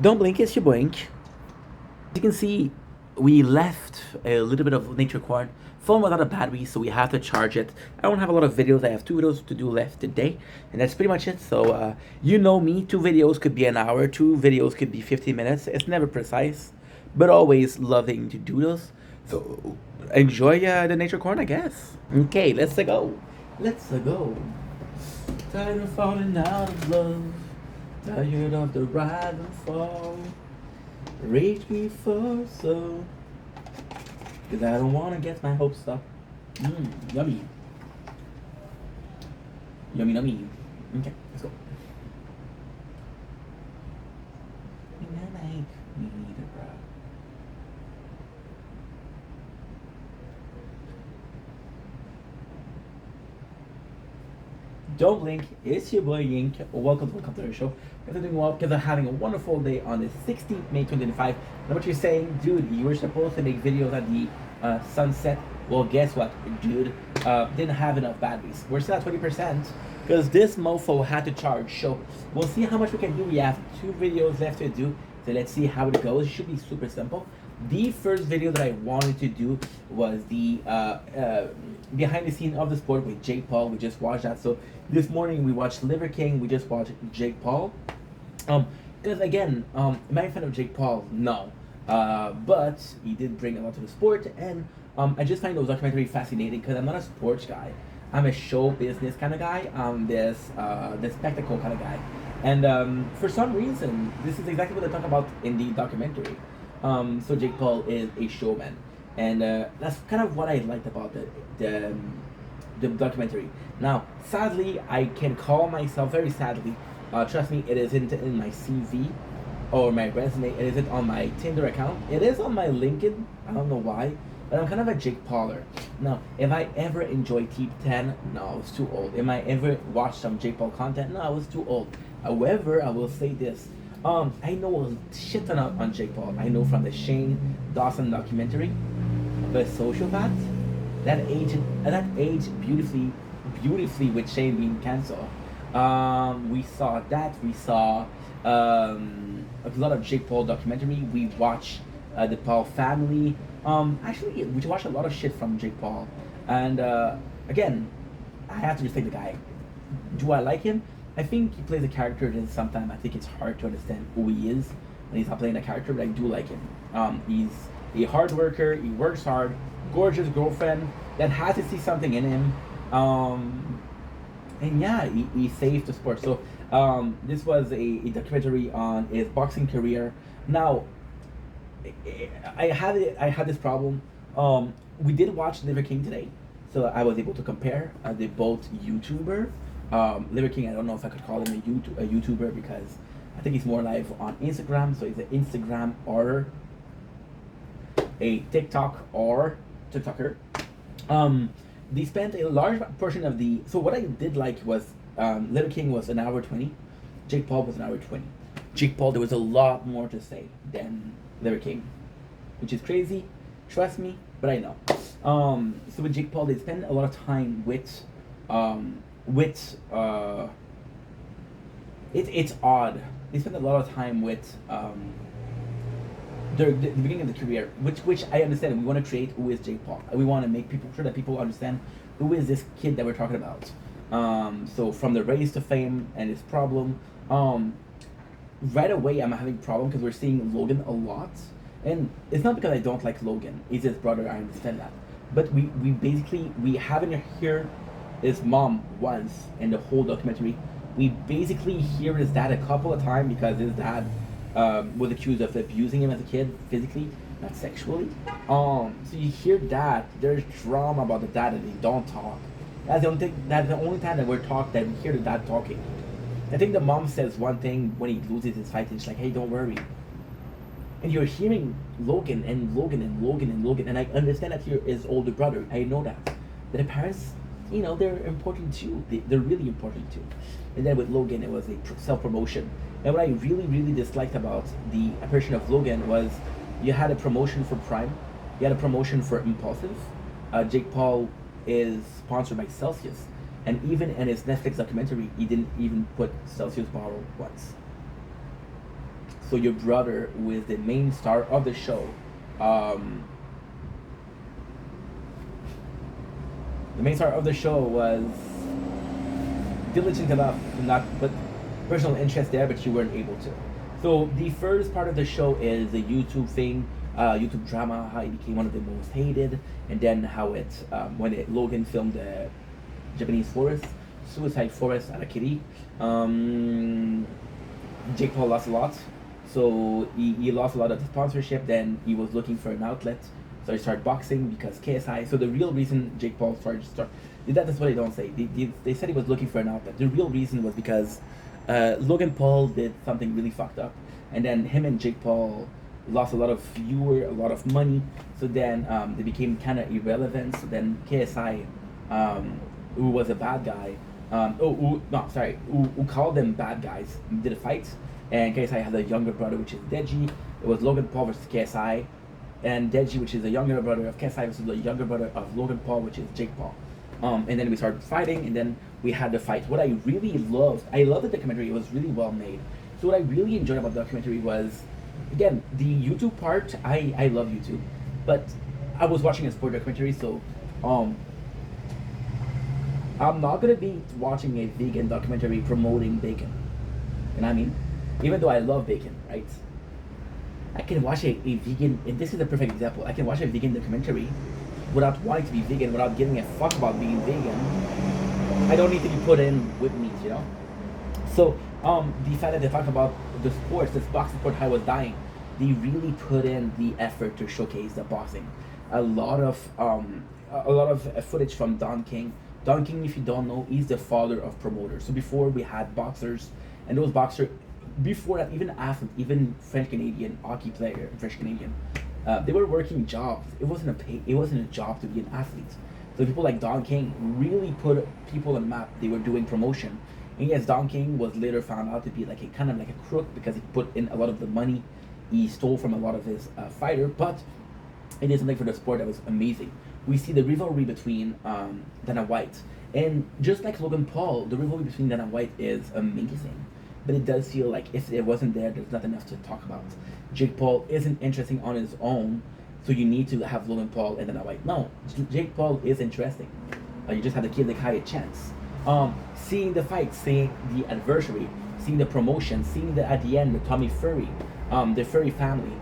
Don't blink, it's your blink. As you can see, we left a little bit of nature corn. Phone was out of battery, so we have to charge it. I don't have a lot of videos. I have 2 videos to do left today, and that's pretty much it. So, you know me, 2 videos could be an hour, 2 videos could be 15 minutes. It's never precise, but always loving to do those. So, enjoy the nature corn, I guess. Okay, let's go. Let's go. Tired of falling out of love. Tired of the rise and fall. Reach me for so. Cause I don't wanna get my hopes up. Yummy. Yummy, yummy. Okay, let's go. Don't blink, it's your boy Yink. Welcome to the show. If you're doing well, because I'm having a wonderful day on the 16th May 2025. And what you're saying, dude, you were supposed to make videos at the sunset. Well, guess what, dude? Didn't have enough batteries. We're still at 20% because this mofo had to charge. So we'll see how much we can do. We have 2 videos left to do. So let's see how it goes. It should be super simple. The first video that I wanted to do was the behind the scene of the sport with Jake Paul. We just watched that. So this morning we watched Liver King. We just watched Jake Paul. Because again, am I a fan of Jake Paul? No. But he did bring a lot to the sport, and I just find those documentaries fascinating because I'm not a sports guy. I'm a show business kind of guy. The spectacle kind of guy. And for some reason, this is exactly what they talk about in the documentary. So Jake Paul is a showman, and that's kind of what I liked about the documentary. Now, sadly, I can call myself, very sadly, trust me, it isn't in my CV or my resume. It isn't on my Tinder account. It is on my LinkedIn. I don't know why, but I'm kind of a Jake Pauler. Now, if I ever enjoy Teep 10, no, I was too old. If I ever watched some Jake Paul content, no, I was too old. However, I will say this. I know a shit ton on Jake Paul. I know from the Shane Dawson documentary, The Sociopath, that age beautifully with Shane being canceled. We saw that. We saw a lot of Jake Paul documentary. We watched the Paul family. Actually, we watched a lot of shit from Jake Paul. And again, I have to respect the guy. Do I like him? I think he plays a character that sometimes I think it's hard to understand who he is when he's not playing a character, but I do like him. He's a hard worker, he works hard, gorgeous girlfriend that has to see something in him. And yeah, he saved the sport. So this was a documentary on his boxing career. Now, I had this problem. We did watch Liver King today, so I was able to compare. They both YouTuber. Liver King, I don't know if I could call him a YouTuber because I think he's more live on Instagram, so he's an Instagram or a TikTok or TikToker. They spent a large portion of the. So what I did like was Liver King was an hour 20, Jake Paul was an hour 20. Jake Paul, there was a lot more to say than Liver King, which is crazy. Trust me, but I know. So with Jake Paul, they spend a lot of time with it's odd. They spend a lot of time with the beginning of the career, which I understand. We want to create who is Jake Paul. We want to make people sure that people understand who is this kid that we're talking about. So from the race to fame and his problem. Right away, I'm having a problem because we're seeing Logan a lot, and it's not because I don't like Logan. He's his brother. I understand that, but we haven't heard his mom once in the whole documentary. We basically hear his dad a couple of times because his dad was accused of abusing him as a kid, physically, not sexually. So you hear that there's drama about the dad and they don't talk. That's the only thing. That's the only time that that we hear the dad talking. I think the mom says one thing when he loses his fight, and she's like, "Hey, don't worry." And you're hearing Logan and Logan and Logan and Logan, and I understand that here is older brother. I know that, but the parents, they're important too. They're really important too. And then with Logan, it was a self-promotion. And what I really, really disliked about the version of Logan was you had a promotion for Prime, you had a promotion for Impulsive. Jake Paul is sponsored by Celsius. And even in his Netflix documentary, he didn't even put Celsius bottle once. So your brother, who is the main star of the show, um, the main star of the show was diligent enough to not put personal interest there, but you weren't able to. So the first part of the show is the YouTube thing, YouTube drama, how it became one of the most hated, and then how it Logan filmed the Japanese forest, Suicide Forest Arakiri. Jake Paul lost a lot, so he lost a lot of the sponsorship. Then he was looking for an outlet, so he started boxing because KSI. So the real reason Jake Paul that's what they don't say. They said he was looking for an outlet. The real reason was because Logan Paul did something really fucked up, and then him and Jake Paul lost a lot of viewer, a lot of money. So then they became kind of irrelevant. So then KSI, who was a bad guy, who called them bad guys, did a fight, and KSI had a younger brother, which is Deji. It was Logan Paul versus KSI, and Deji, which is the younger brother of KSI, versus the younger brother of Logan Paul, which is Jake Paul. And then we started fighting, and then we had the fight. What I really loved, I loved the documentary. It was really well made. So what I really enjoyed about the documentary was, again, the YouTube part. I love YouTube, but I was watching a sport documentary, so I'm not gonna be watching a vegan documentary promoting bacon. You know what I mean? Even though I love bacon, right? I can watch a vegan, and this is a perfect example. I can watch a vegan documentary without wanting to be vegan, without giving a fuck about being vegan. I don't need to be put in with meat, you know? So, the fact that they talk about the sports, this boxing sport, how it was dying, they really put in the effort to showcase the boxing. A lot of footage from Don King. Don King, if you don't know, he's the father of promoters. So before we had boxers, and those boxers, before that, even athletes, even French Canadian hockey player, French Canadian, they were working jobs. It wasn't a job to be an athlete. So people like Don King really put people on the map. They were doing promotion. And yes, Don King was later found out to be like a kind of like a crook because he put in a lot of the money he stole from a lot of his fighter, but it is something for the sport that was amazing. We see the rivalry between Dana White, and just like Logan Paul, the rivalry between Dana White is amazing. But it does feel like if it wasn't there, there's not enough to talk about. Jake Paul isn't interesting on his own, so you need to have Logan Paul and Dana White. No, Jake Paul is interesting. You just have to give the guy a chance. Seeing the fight, seeing the adversary, seeing the promotion, seeing at the end the Tommy Fury, the Fury family,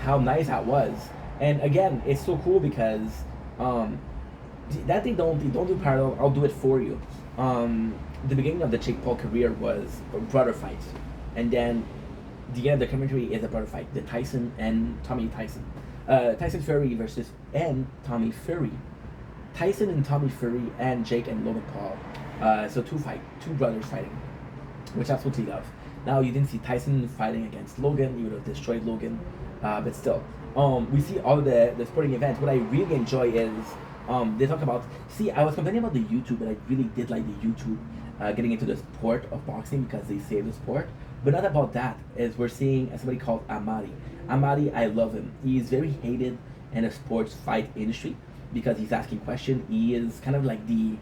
how nice that was. And again, it's so cool because that they don't do parallel. I'll do it for you. The beginning of the Jake Paul career was a brother fight, and then the end of the commentary is a brother fight. The Tyson and Tommy Tyson, Tyson Fury versus and Tommy Fury, Tyson and Tommy Fury and Jake and Logan Paul. So two brothers fighting, which I absolutely love. Now you didn't see Tyson fighting against Logan. You would have destroyed Logan, but still, we see all the sporting events. What I really enjoy is they talk about. See, I was complaining about the YouTube, but I really did like the YouTube getting into the sport of boxing because they save the sport. But not about that. Is we're seeing somebody called Amari. Amari, I love him. He is very hated in the sports fight industry because he's asking questions. He is kind of like he's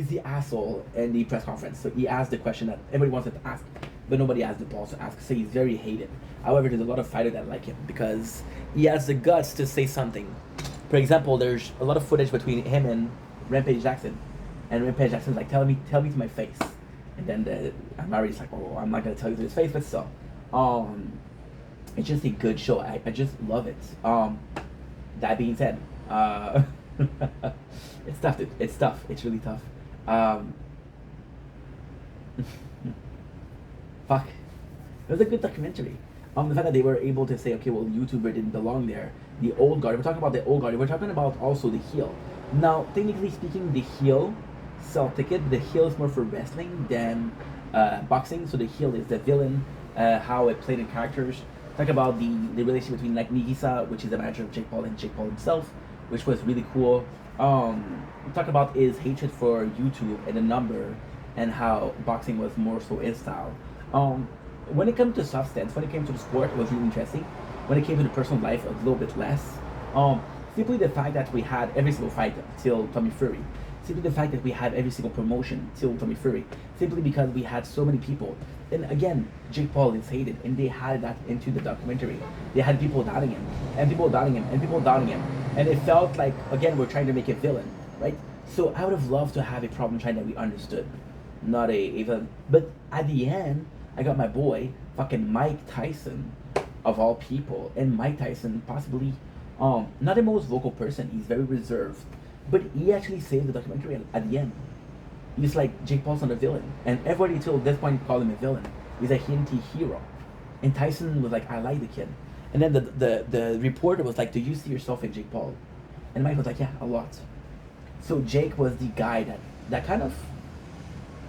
the asshole in the press conference. So he asked the question that everybody wants to ask, but nobody has the balls to ask. So he's very hated. However, there's a lot of fighters that like him because he has the guts to say something. For example, there's a lot of footage between him and Rampage Jackson, and Rampage Jackson's like, tell me to my face, and then Amari's like, oh, I'm not gonna tell you to his face, but still, it's just a good show. I just love it. That being said, it's tough, dude. It's tough. It's really tough. Fuck. It was a good documentary. The fact that they were able to say, okay, well, YouTuber didn't belong there. The old guard. We're talking about the old guard. We're talking about also the heel. Now, technically speaking, the heel sell ticket. The heel is more for wrestling than boxing. So the heel is the villain. How it played in characters. Talk about the relationship between like Nagisa, which is the manager of Jake Paul, and Jake Paul himself, which was really cool. Talk about his hatred for YouTube and the number, and how boxing was more so his style. When it comes to substance, when it came to the sport, it was really interesting. When it came to the personal life, a little bit less. Simply the fact that we had every single fight till Tommy Fury. simply the fact that we had every single promotion till Tommy Fury, simply because we had so many people. And again, Jake Paul is hated, and they had that into the documentary. They had people doubting him, and people doubting him, and people doubting him, and it felt like, again, we're trying to make a villain, right? So I would have loved to have a problem child that we understood, not a villain. But at the end, I got my boy, fucking Mike Tyson, of all people, and Mike Tyson possibly, not the most vocal person. He's very reserved, but he actually saved the documentary at the end. He's like, Jake Paul's not a villain, and everybody till this point called him a villain. He's a anti-hero, and Tyson was like, I like the kid, and then the reporter was like, do you see yourself in Jake Paul? And Mike was like, yeah, a lot. So Jake was the guy that kind of,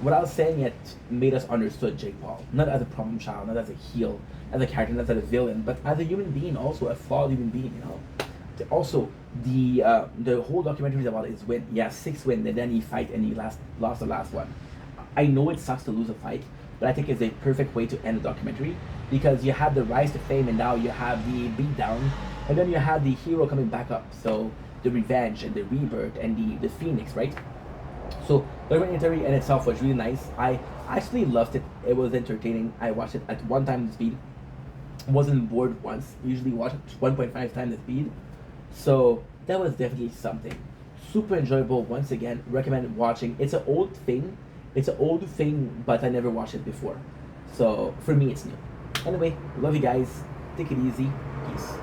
without saying it, made us understood Jake Paul, not as a problem child, not as a heel, as a character, not as a villain, but as a human being, also a flawed human being, you know. Also, the whole documentary is about his win. He has 6 wins, and then he fight and he lost the last one. I know it sucks to lose a fight, but I think it's a perfect way to end the documentary, because you have the rise to fame, and now you have the beatdown, and then you have the hero coming back up. So the revenge and the rebirth and the phoenix, right? So the documentary in itself was really nice. I actually loved it. It was entertaining. I watched it at 1 time the speed. Wasn't bored once. Usually watch it 1.5 times the speed. So that was definitely something. Super enjoyable. Once again, recommend watching. It's an old thing. But I never watched it before. So for me, it's new. Anyway, love you guys. Take it easy. Peace.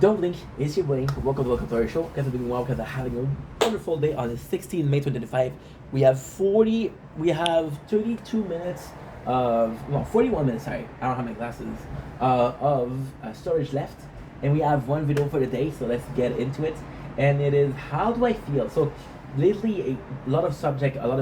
Don't blink, it's your boy. Welcome to our show. Guys are doing well because I'm having a wonderful day on the 16th May 2025. We have 32 minutes of, well, 41 minutes, sorry. I don't have my glasses, of storage left. And we have one video for the day, so let's get into it. And it is, how do I feel? So lately, a lot of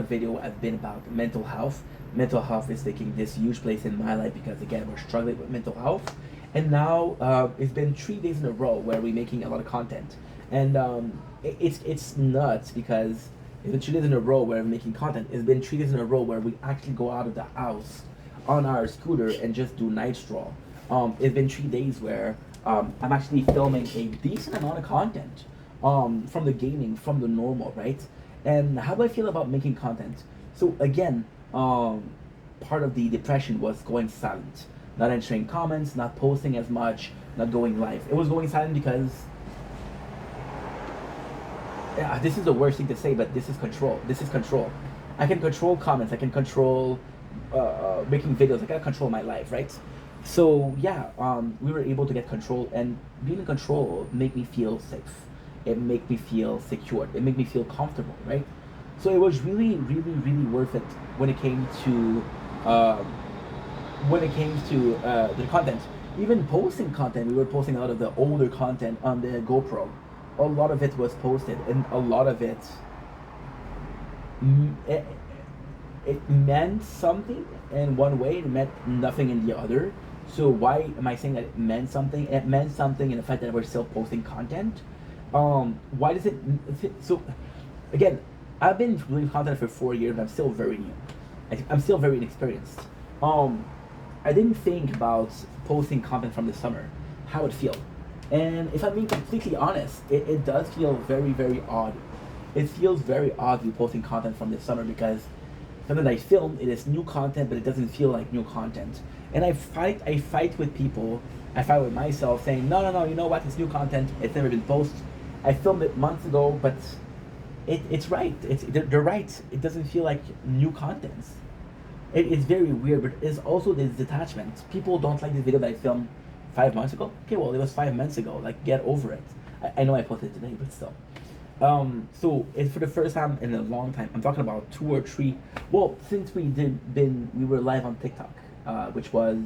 video have been about mental health. Mental health is taking this huge place in my life because, again, we're struggling with mental health. And now it's been 3 days in a row where we're making a lot of content, and it's nuts because it's been 3 days in a row where we're making content. It's been 3 days in a row where we actually go out of the house on our scooter and just do night stroll. It's been 3 days where I'm actually filming a decent amount of content from the gaming, from the normal, right? And how do I feel about making content? So again, part of the depression was going silent. Not answering comments, not posting as much, not going live. It was going silent because, yeah, this is the worst thing to say, but this is control. This is control. I can control comments. I can control making videos. I can control my life, right? So yeah, we were able to get control, and being in control made me feel safe. It made me feel secure. It made me feel comfortable, right? So it was really, really, really worth it when it came to. The content, even posting content, we were posting a lot of the older content on the GoPro. A lot of it was posted, and a lot of it, it meant something in one way, it meant nothing in the other. So why am I saying that it meant something? It meant something in the fact that we're still posting content. Why does it? So, again, I've been doing content for 4 years, and I'm still very new. I'm still very inexperienced. I didn't think about posting content from the summer, how it feel. And if I'm being completely honest, it does feel very, very odd. It feels very odd to be posting content from the summer because something that I filmed, it is new content, but it doesn't feel like new content. And I fight with people, I fight with myself saying, no, you know what, it's new content, it's never been posted. I filmed it months ago, but it's right, they're right. It doesn't feel like new content. It's very weird, but it's also this detachment. People don't like this video that I filmed 5 months ago. Okay, well, it was 5 months ago. Like, get over it. I know I posted it today, but still. So it's for the first time in a long time. I'm talking about 2 or 3. Well, since we were live on TikTok, which was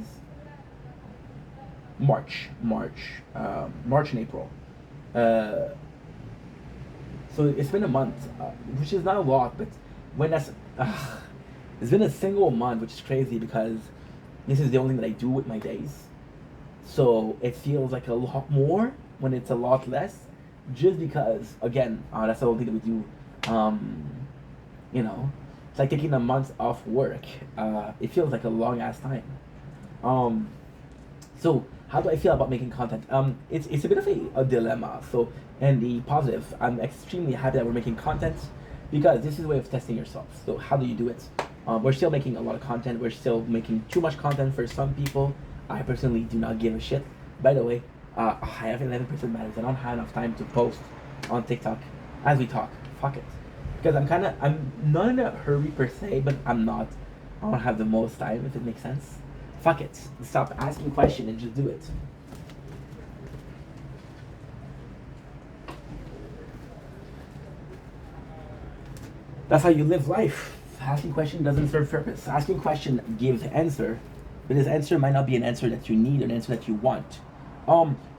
March and April. So it's been a month, which is not a lot, but when that's. It's been a single month, which is crazy because this is the only thing that I do with my days. So it feels like a lot more when it's a lot less, just because, again, that's the only thing that we do. It's like taking a month off work. It feels like a long ass time. So how do I feel about making content? It's a bit of a dilemma. So in the positive, I'm extremely happy that we're making content because this is a way of testing yourself. So how do you do it? We're still making a lot of content. We're still making too much content for some people. I personally do not give a shit. By the way, I have 11% batteries. I don't have enough time to post on TikTok as we talk. Fuck it. Because I'm not in a hurry per se, but I'm not. I don't have the most time, if it makes sense. Fuck it. Stop asking questions and just do it. That's how you live life. Asking question doesn't serve purpose. Asking question gives answer, but this answer might not be an answer that you need or an answer that you want.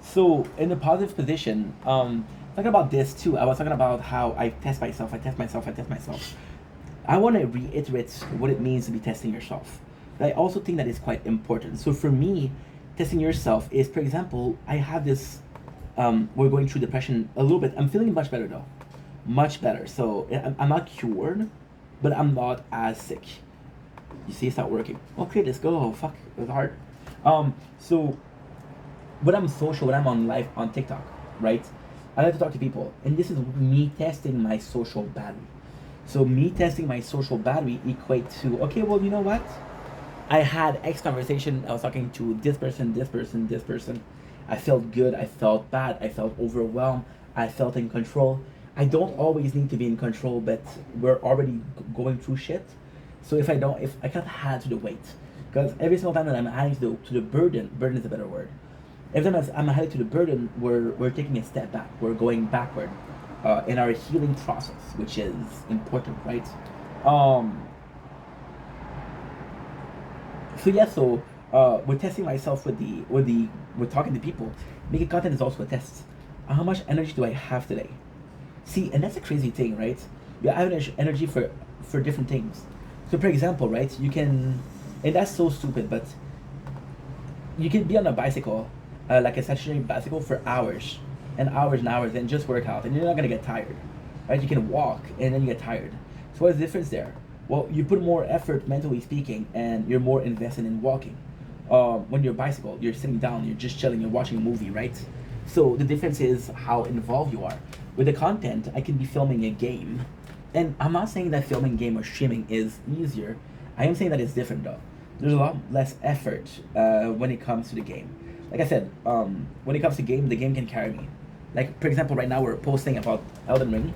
So in the positive position, talking about this too. I was talking about how I test myself. I want to reiterate what it means to be testing yourself. But I also think that is quite important. So for me, testing yourself is, for example, I have this. We're going through depression a little bit. I'm feeling much better though, much better. So I'm not cured, but I'm not as sick. You see, it's not working. Okay, let's go. Oh, fuck, it was hard. So when I'm social, when I'm on live on TikTok, right? I like to talk to people, and this is me testing my social battery. So me testing my social battery equate to, okay, well, you know what? I had X conversation. I was talking to this person, this person, this person. I felt good. I felt bad. I felt overwhelmed. I felt in control. I don't always need to be in control, but we're already going through shit. So if I can't add to the weight, because every single time that I'm adding to the burden is a better word. Every time I'm adding to the burden, we're taking a step back. We're going backward in our healing process, which is important, right? So yeah, we're testing myself with talking to people. Making content is also a test. How much energy do I have today? See, and that's a crazy thing, right? You have energy for different things. So for example, right, you can, and that's so stupid, but you can be on a bicycle, like a stationary bicycle for hours and hours and hours and just work out and you're not gonna get tired, right? You can walk and then you get tired. So what's the difference there? Well, you put more effort mentally speaking and you're more invested in walking. When you're bicycle, you're sitting down, you're just chilling, you're watching a movie, right? So the difference is how involved you are. With the content, I can be filming a game, and I'm not saying that filming game or streaming is easier. I am saying that it's different though. There's a lot less effort when it comes to the game. Like I said, when it comes to game, the game can carry me. Like for example, right now we're posting about Elden Ring.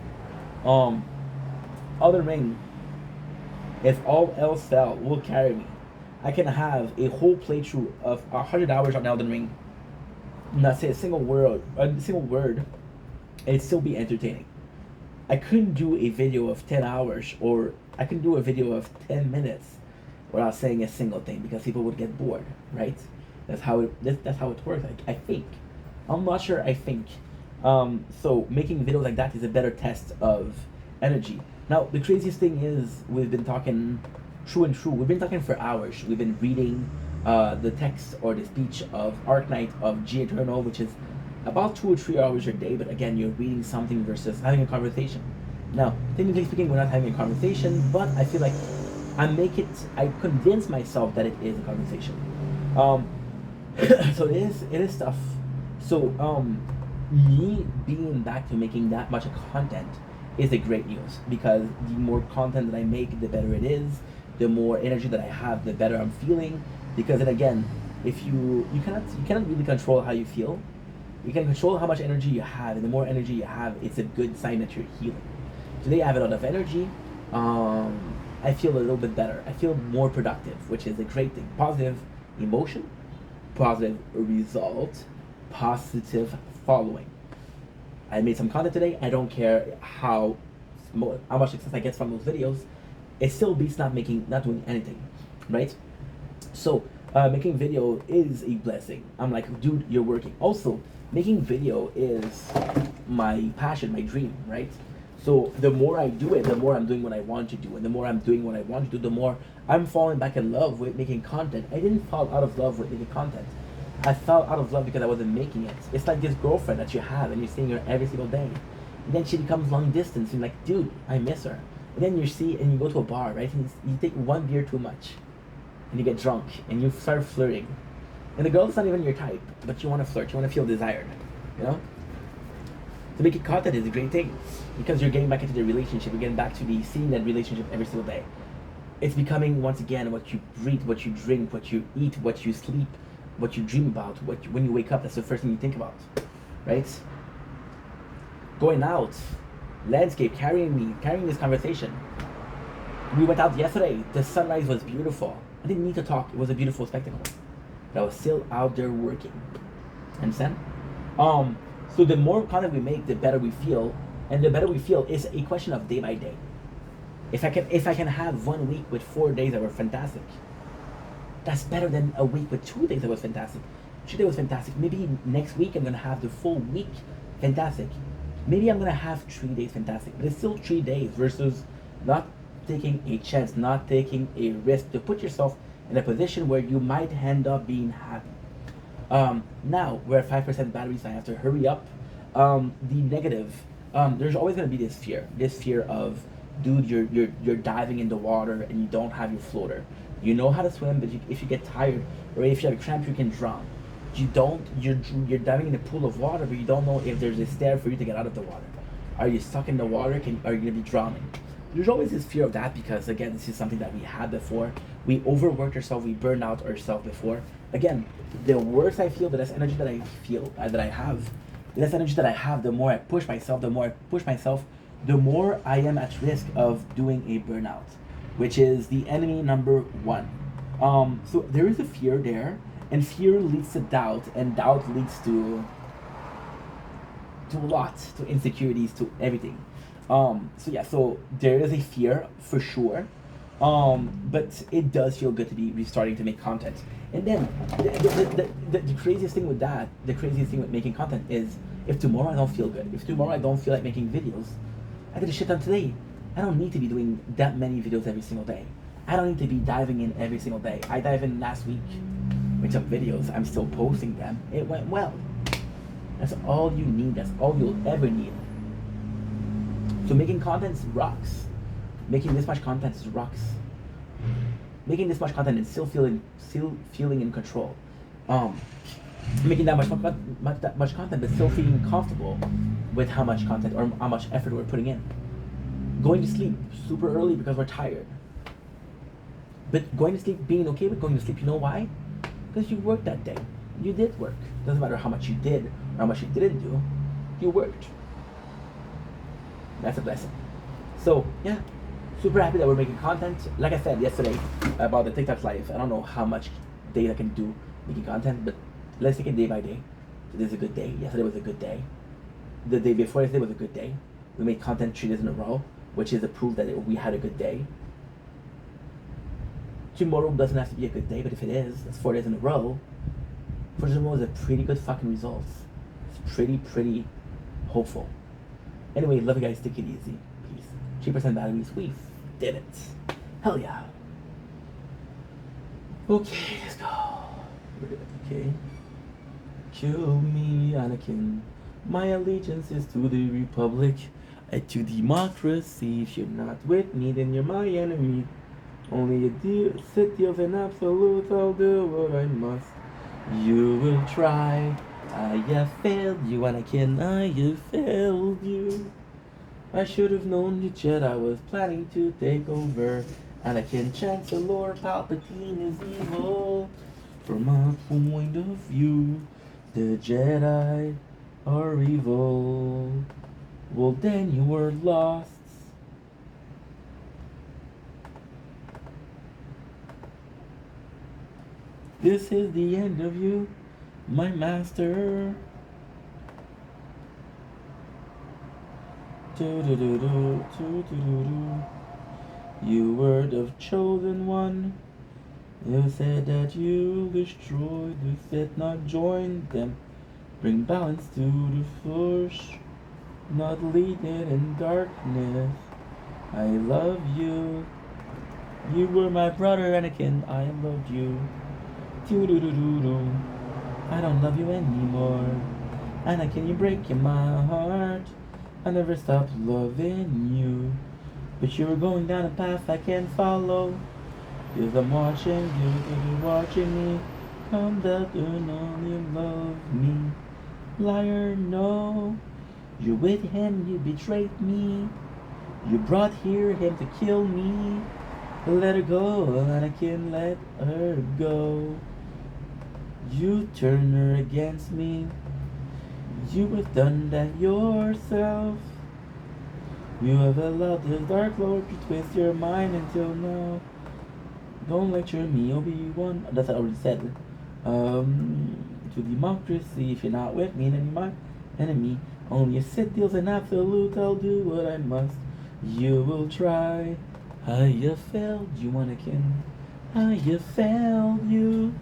Elden Ring, if all else fell, will carry me. I can have a whole playthrough of 100 hours on Elden Ring, not say a single word, it'd still be entertaining. I couldn't do a video of 10 hours, or I couldn't do a video of 10 minutes without saying a single thing because people would get bored, right? That's how it works. I think. I'm not sure. I think. So making videos like that is a better test of energy. Now the craziest thing is we've been talking true and true. We've been talking for hours. We've been reading the text or the speech of Arknight of G Eternal, which is about 2 or 3 hours a day. But again, you're reading something versus having a conversation. Now, technically speaking, we're not having a conversation, but I feel like I convince myself that it is a conversation. So it is tough. So me being back to making that much content is a great news, because the more content that I make, the better it is. The more energy that I have, the better I'm feeling. Because then again, if you cannot really control how you feel. You can control how much energy you have, and the more energy you have, it's a good sign that you're healing. Today I have a lot of energy. I feel a little bit better. I feel more productive, which is a great thing. Positive emotion, positive result, positive following. I made some content today. I don't care how much success I get from those videos. It still beats not doing anything, right? So making video is a blessing. I'm like, dude, you're working. Also, making video is my passion, my dream, right? So the more I do it, the more I'm doing what I want to do, and the more I'm doing what I want to do, the more I'm falling back in love with making content. I didn't fall out of love with making content. I fell out of love because I wasn't making it. It's like this girlfriend that you have and you're seeing her every single day. And then she becomes long distance and you're like, dude, I miss her. And then you go to a bar, right? And you take one beer too much and you get drunk and you start flirting. And the girl is not even your type, but you want to flirt, you want to feel desired, you know? To make it content is a great thing because you're getting back into the relationship, you're getting back to the seeing that relationship every single day. It's becoming once again what you breathe, what you drink, what you eat, what you sleep, what you dream about, when you wake up, that's the first thing you think about, right? Going out, landscape, carrying this conversation. We went out yesterday, the sunrise was beautiful. I didn't need to talk, it was a beautiful spectacle. But I was still out there working. Understand? So the more content we make, the better we feel, and the better we feel is a question of day by day. If I can have 1 week with 4 days that were fantastic, that's better than a week with 2 days that was fantastic. 2 days was fantastic. Maybe next week I'm gonna have the full week fantastic. Maybe I'm gonna have 3 days fantastic. But it's still 3 days versus not taking a chance, not taking a risk to put yourself in a position where you might end up being happy. Now we're at 5% battery, so I have to hurry up. The negative, there's always gonna be this fear of, dude, you're diving in the water and you don't have your floater. You know how to swim, but if you get tired or if you have a cramp, you can drown. You're diving in a pool of water, but you don't know if there's a stair for you to get out of the water. Are you stuck in the water? Are you gonna be drowning? There's always this fear of that because again, this is something that we had before. We overworked ourselves, we burned out ourselves before. Again, the worse I feel, the less energy that I feel, that I have, the less energy that I have, the more I push myself, the more I am at risk of doing a burnout, which is the enemy number one. So there is a fear there, and fear leads to doubt, and doubt leads to a lot, to insecurities, to everything. So there is a fear for sure, but it does feel good to be restarting to make content. And then the craziest thing with that, the craziest thing with making content is if tomorrow I don't feel good, if tomorrow I don't feel like making videos, I did a shit ton today. I don't need to be doing that many videos every single day. I don't need to be diving in every single day. I dive in last week with some videos. I'm still posting them. It went well. That's all you need. That's all you'll ever need. So making content rocks. Making this much content rocks. Making this much content and still feeling in control. Making that much content, but still feeling comfortable with how much content or how much effort we're putting in. Going to sleep super early because we're tired. But going to sleep, being okay with going to sleep, you know why? Because you worked that day. You did work. Doesn't matter how much you did or how much you didn't do. You worked. That's a blessing. So yeah, super happy that we're making content. Like I said yesterday about the TikTok live, I don't know how much days I can do making content, but let's take it day by day. Today's a good day. Yesterday was a good day. The day before yesterday was a good day. We made content 3 days in a row, which is a proof that we had a good day. Tomorrow doesn't have to be a good day, but if it is, that's 4 days in a row. 4 days in a row is a pretty good fucking result. It's pretty hopeful. Anyway, love you guys. Take it easy. Peace. 3% batteries. We did it. Hell yeah. Okay, let's go. Okay. Kill me, Anakin. My allegiance is to the Republic and to democracy. If you're not with me, then you're my enemy. Only a city of an absolute, I'll do what I must. You will try. I have failed you, Anakin. I have failed you. I should have known the Jedi was planning to take over. Anakin, Chancellor Palpatine is evil. From my point of view, the Jedi are evil. Well, then you were lost. This is the end of you, my master. You were the chosen one. You said that you'll destroy the Sith, not join them. Bring balance to the Force, not lead it in darkness. I love you. You were my brother, Anakin. I loved you. I don't love you anymore. Anakin, you're breaking my heart. I never stopped loving you. But you were going down a path I can't follow. Cause I'm watching you, you're watching me. Come that you only love me. Liar, no. You with him, you betrayed me. You brought here him to kill me. Let her go, and I can't let her go. You turn her against me. You have done that yourself. You have allowed the Dark Lord to twist your mind until now. Don't lecture me, Obi-Wan. That's what I already said. To democracy, if you're not with me, then you're my enemy. Only a Sith deals an absolute, I'll do what I must. You will try. I have failed you, Anakin. I have failed you.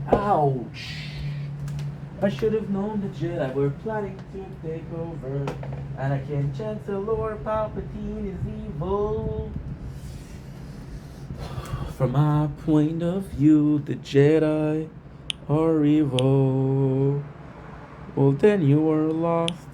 Ouch. I should have known the Jedi were planning to take over. Anakin, Chancellor Palpatine is evil. From my point of view, the Jedi are evil. Well, then you are lost.